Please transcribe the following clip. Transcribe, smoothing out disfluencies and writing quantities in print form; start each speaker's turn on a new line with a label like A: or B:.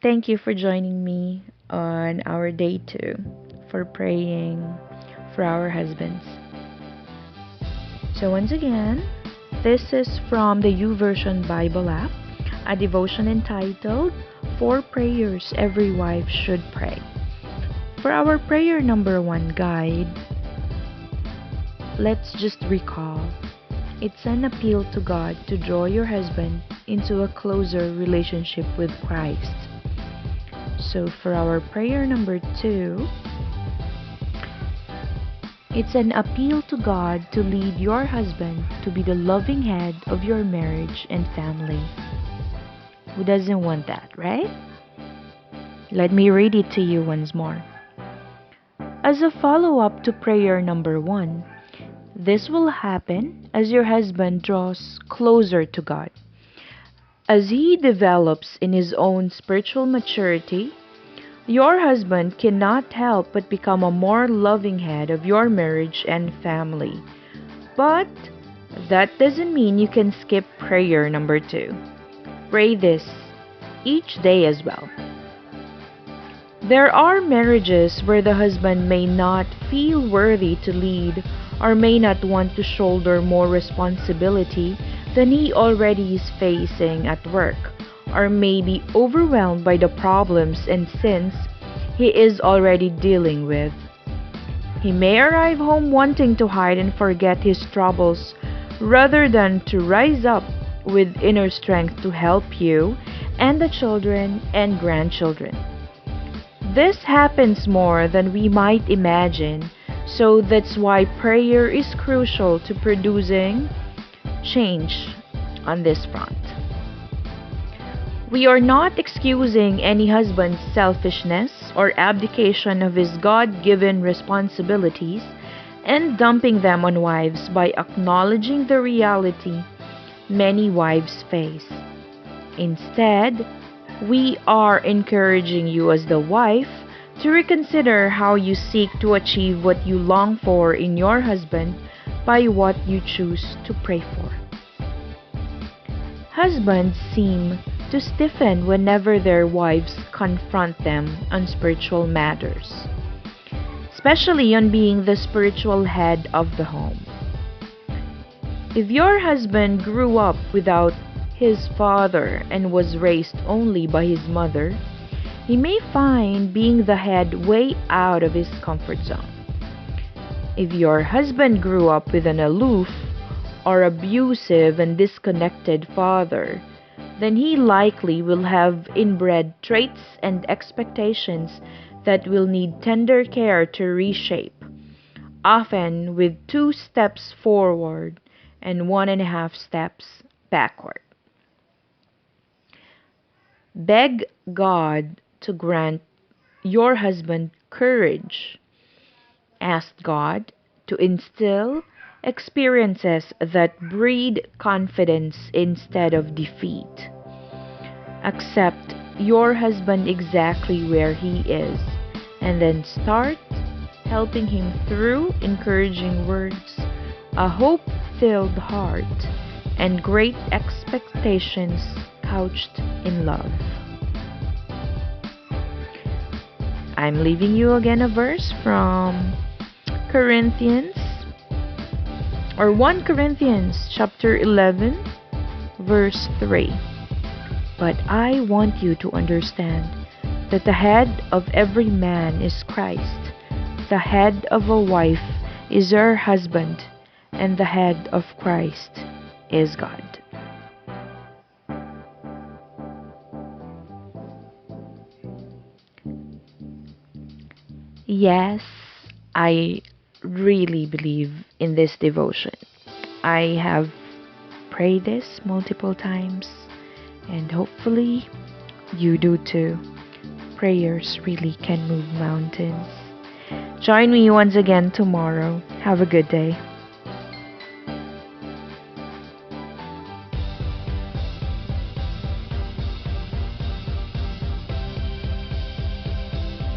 A: Thank you for joining me on our day 2 for praying for our husbands. So, once again, this is from the YouVersion Bible app, a devotion entitled 4 Prayers Every Wife Should Pray. For our prayer number 1 guide, let's just recall. It's an appeal to God to draw your husband into a closer relationship with Christ. So for our prayer number 2, it's an appeal to God to lead your husband to be the loving head of your marriage and family. Who doesn't want that, right? Let me read it to you once more. As a follow-up to prayer number 1, this will happen as your husband draws closer to God. As he develops in his own spiritual maturity, your husband cannot help but become a more loving head of your marriage and family. But that doesn't mean you can skip prayer number 2. Pray this each day as well. There are marriages where the husband may not feel worthy to lead or may not want to shoulder more responsibility than he already is facing at work, or may be overwhelmed by the problems and sins he is already dealing with. He may arrive home wanting to hide and forget his troubles rather than to rise up with inner strength to help you and the children and grandchildren. This happens more than we might imagine, so that's why prayer is crucial to producing change on this front. We are not excusing any husband's selfishness or abdication of his God-given responsibilities and dumping them on wives by acknowledging the reality many wives face. Instead, we are encouraging you as the wife to reconsider how you seek to achieve what you long for in your husband by what you choose to pray for. Husbands seem to stiffen whenever their wives confront them on spiritual matters, especially on being the spiritual head of the home. If your husband grew up without his father and was raised only by his mother, he may find being the head way out of his comfort zone. If your husband grew up with an aloof or abusive and disconnected father, then he likely will have inbred traits and expectations that will need tender care to reshape, often with 2 steps forward and 1.5 steps backward. Beg God to grant your husband courage. Ask God to instill experiences that breed confidence instead of defeat. Accept your husband exactly where he is, and then start helping him through encouraging words, a hope-filled heart, and great expectations couched in love. I'm leaving you again a verse from Corinthians or 1 Corinthians chapter 11 verse 3. But I want you to understand that the head of every man is Christ. The head of a wife is her husband, and the head of Christ is God. Yes, I really believe in this devotion. I have prayed this multiple times, and hopefully you do too. Prayers really can move mountains. Join me once again tomorrow. Have a good day.